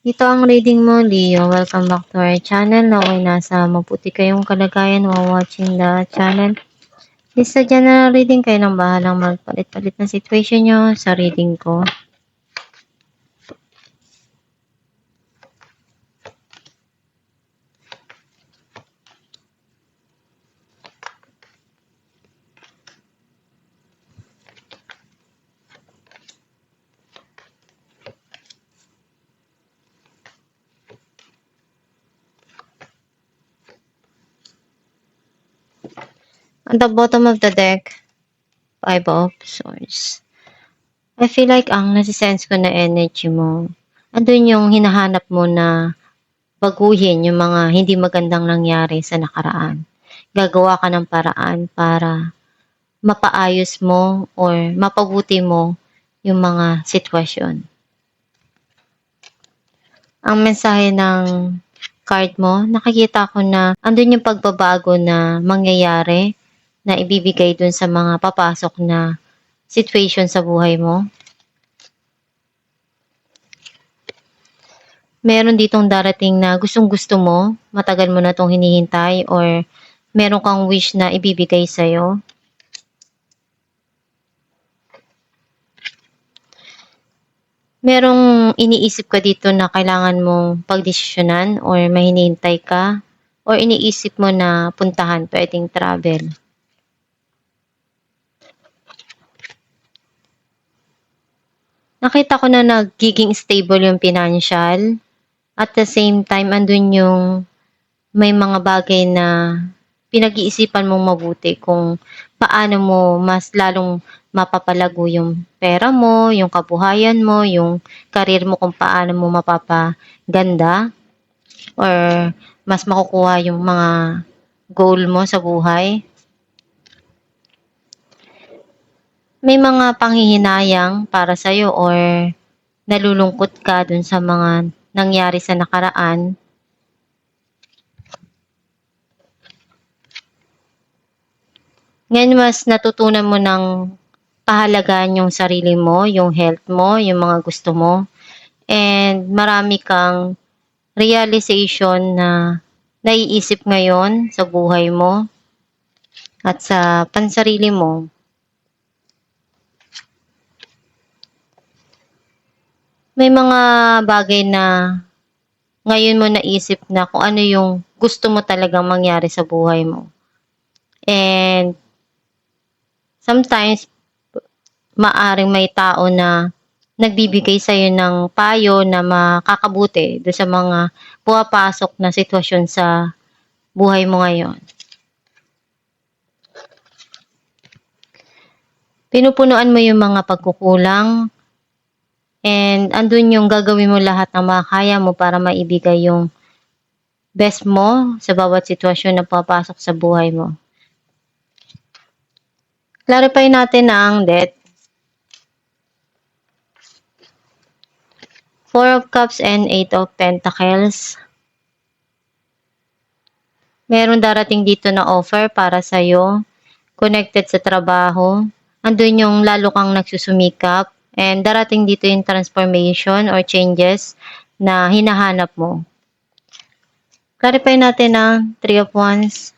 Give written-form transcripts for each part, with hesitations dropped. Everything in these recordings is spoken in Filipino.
Ito ang reading mo, Leo. Welcome back to our channel. Naway nasa mabuti kayong kalagayan while watching the channel. This is a general reading. Kayo nang bahalang magpalit-palit na situation nyo sa reading ko. At the bottom of the deck, Five of Swords. I feel like ang nasisense ko na energy mo, andun yung hinahanap mo na baguhin yung mga hindi magandang nangyari sa nakaraan. Gagawa ka ng paraan para mapaayos mo or mapabuti mo yung mga sitwasyon. Ang mensahe ng card mo, nakikita ko na andun yung pagbabago na mangyayari na ibibigay dun sa mga papasok na situation sa buhay mo. Meron ditong darating na gustong-gusto mo, matagal mo na itong hinihintay or meron kang wish na ibibigay sa'yo. Merong iniisip ka dito na kailangan mong pagdesisyonan or may hinihintay ka or iniisip mo na puntahan, pwedeng travel. Nakita ko na nagiging stable yung financial. At the same time, andun yung may mga bagay na pinag-iisipan mong mabuti kung paano mo mas lalong mapapalago yung pera mo, yung kabuhayan mo, yung career mo, kung paano mo mapapaganda or mas makukuha yung mga goal mo sa buhay. May mga panghihinayang para sa'yo or nalulungkot ka dun sa mga nangyari sa nakaraan. Ngayon mas natutunan mo ng pahalagaan yung sarili mo, yung health mo, yung mga gusto mo. And marami kang realization na naiisip ngayon sa buhay mo at sa pansarili mo. May mga bagay na ngayon mo naisip na kung ano yung gusto mo talagang mangyari sa buhay mo. And sometimes, maaring may tao na nagbibigay sa'yo ng payo na makakabuti do sa mga pumapasok na sitwasyon sa buhay mo ngayon. Pinupunuan mo yung mga pagkukulang and andun yung gagawin mo lahat ng makakaya mo para maibigay yung best mo sa bawat sitwasyon na papasok sa buhay mo. Clarify natin na ang death. Four of Cups and Eight of Pentacles. Meron darating dito na offer para sa'yo, connected sa trabaho. Andun yung lalo kang nagsusumikap and darating dito yung transformation or changes na hinahanap mo. Clarify natin ang Three of Wands,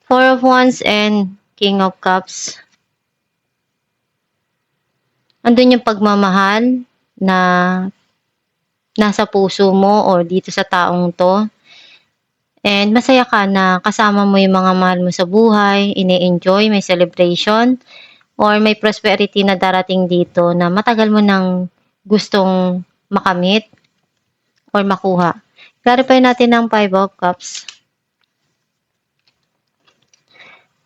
Four of Wands and King of Cups. Andun yung pagmamahal na nasa puso mo o dito sa taong to. And masaya ka na kasama mo yung mga mahal mo sa buhay, ini-enjoy, may celebration, or may prosperity na darating dito na matagal mo nang gustong makamit or makuha. Clarify natin ang Five of Cups,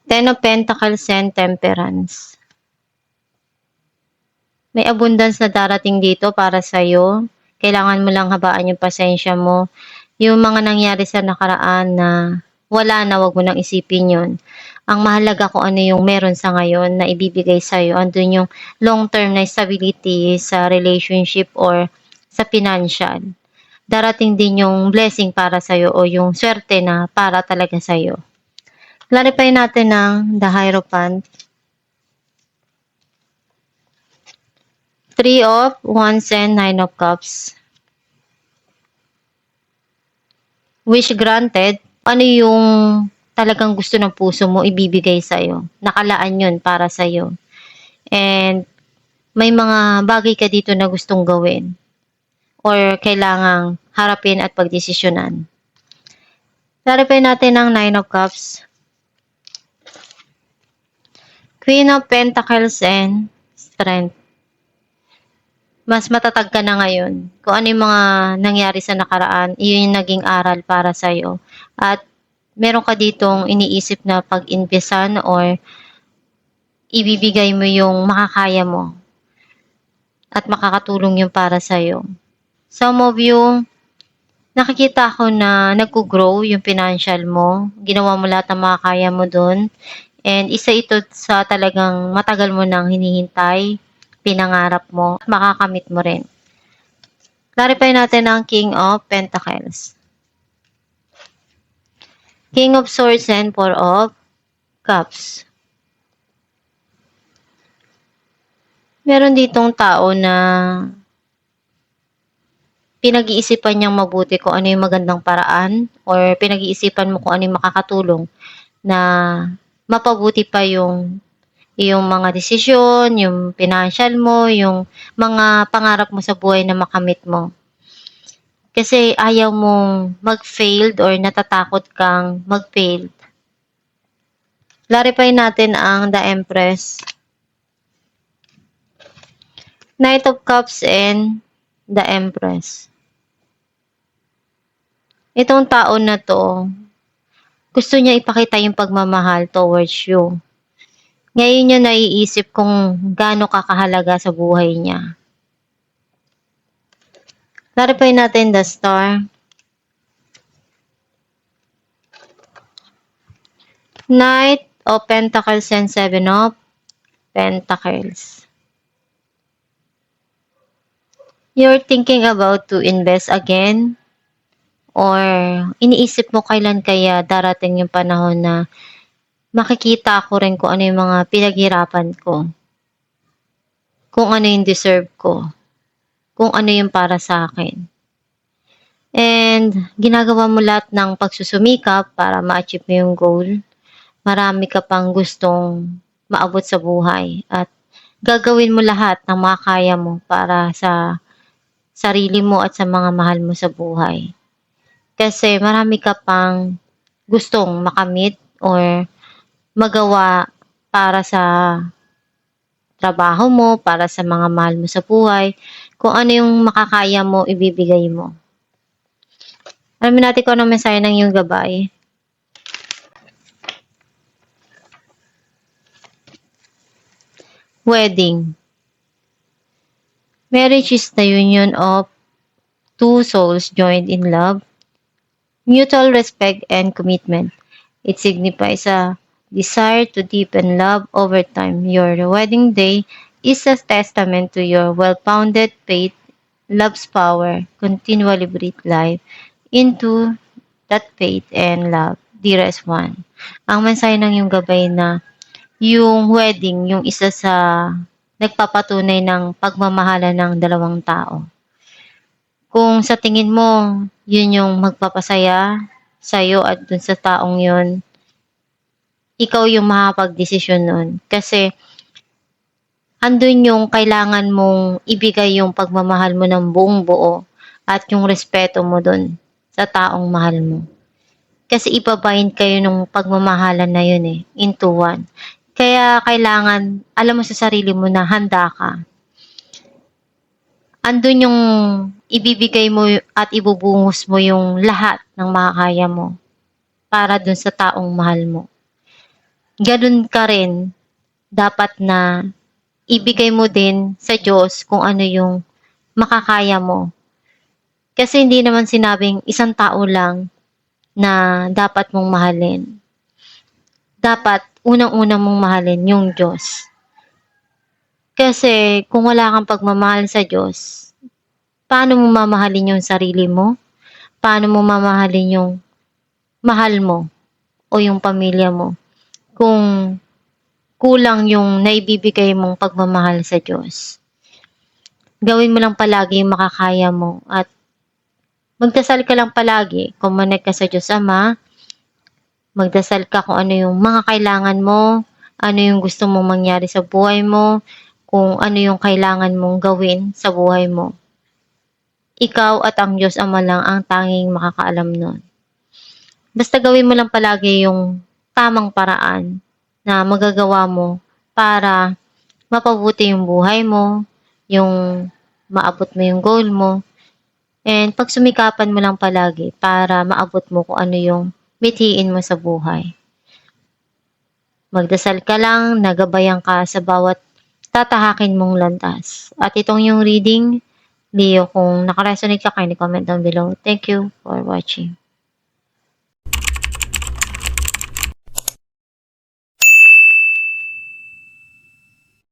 Ten of Pentacles and Temperance. May abundance na darating dito para sa'yo. Kailangan mo lang habaan yung pasensya mo. Yung mga nangyari sa nakaraan na wala na, wag mo nang isipin yun. Ang mahalaga kung ano yung meron sa ngayon na ibibigay sa'yo. Andun yung long-term na stability sa relationship or sa financial. Darating din yung blessing para sa'yo o yung swerte na para talaga sa'yo. Clarify natin ang The Hierophant, Three of Wands and Nine of Cups. Wish granted. Ano yung talagang gusto ng puso mo ibibigay sa'yo. Nakalaan yun para sa'yo. And may mga bagay ka dito na gustong gawin or kailangang harapin at pagdesisyonan. Clarify natin ang Nine of Cups. Queen of Pentacles and Strength. Mas matatag ka na ngayon. Kung ano yung mga nangyari sa nakaraan, yun yung naging aral para sa'yo. At meron ka ditong iniisip na pag-imbisan or ibibigay mo yung makakaya mo. At makakatulong yung para sa'yo. Some of you, nakikita ko na nag-grow yung financial mo. Ginawa mo lahat ng makakaya mo dun. And isa ito sa talagang matagal mo nang hinihintay, pinangarap mo, at makakamit mo rin. Clarify natin ang King of Pentacles. King of Swords and Four of Cups. Meron ditong tao na pinag-iisipan niyang mabuti kung ano yung magandang paraan or pinag-iisipan mo kung ano yung makakatulong na mapabuti pa yung mga desisyon, yung financial mo, yung mga pangarap mo sa buhay na makamit mo. Kasi ayaw mong mag-failed or natatakot kang mag-failed. Clarify natin ang The Empress. Knight of Cups and The Empress. Itong tao na to, gusto niya ipakita yung pagmamahal towards you. Ngayon niya naiisip kung gaano kakahalaga sa buhay niya. Clarify natin the Star. Knight of Pentacles and Seven of Pentacles. You're thinking about to invest again or iniisip mo kailan kaya darating yung panahon na makikita ko rin kung ano yung mga pinaghirapan ko. Kung ano yung deserve ko. Kung ano yung para sa akin. And ginagawa mo lahat ng pagsusumikap para ma-achieve mo yung goal. Marami ka pang gustong maabot sa buhay. At gagawin mo lahat ng makakaya mo para sa sarili mo at sa mga mahal mo sa buhay. Kasi marami ka pang gustong makamit or magawa para sa trabaho mo, para sa mga mahal mo sa buhay. Kung ano yung makakaya mo, ibibigay mo. Alamin natin kung anong mensahe ng iyong gabay. Wedding. Marriage is the union of two souls joined in love, mutual respect, and commitment. It signifies a desire to deepen love over time. Your wedding day is a testament to your well-founded faith, love's power, continually breathe life into that faith and love, dearest one. Ang mensahe ng iyong gabay na yung wedding, yung isa sa nagpapatunay ng pagmamahala ng dalawang tao. Kung sa tingin mo, yun yung magpapasaya sa'yo at dun sa taong yun, ikaw yung makapag-desisyon nun. Kasi, andun yung kailangan mong ibigay yung pagmamahal mo ng buong buo at yung respeto mo dun sa taong mahal mo. Kasi ibabind kayo nung pagmamahalan na yun into one. Kaya kailangan, alam mo sa sarili mo na handa ka. Andun yung ibibigay mo at ibubungos mo yung lahat ng makakaya mo para dun sa taong mahal mo. Ganun ka rin, dapat na ibigay mo din sa Diyos kung ano yung makakaya mo. Kasi hindi naman sinabing isang tao lang na dapat mong mahalin. Dapat unang-unang mong mahalin yung Diyos. Kasi kung wala kang pagmamahal sa Diyos, paano mo mamahalin yung sarili mo? Paano mo mamahalin yung mahal mo o yung pamilya mo kung kulang yung naibibigay mong pagmamahal sa Diyos? gawin mo lang palagi yung makakaya mo at magdasal ka lang palagi, kumonek ka sa Diyos Ama, magdasal ka kung ano yung mga kailangan mo, ano yung gusto mong mangyari sa buhay mo, kung ano yung kailangan mong gawin sa buhay mo. Ikaw at ang Diyos Ama lang ang tanging makakaalam nun. Basta gawin mo lang palagi yung tamang paraan na magagawa mo para mapabuti yung buhay mo, yung maabot mo yung goal mo, and pagsumikapan mo lang palagi para maabot mo kung ano yung mithiin mo sa buhay. Magdasal ka lang, nagabayan ka sa bawat tatahakin mong landas. At itong yung reading, Leo, kung nakaresonate ka, kindly comment down below. Thank you for watching.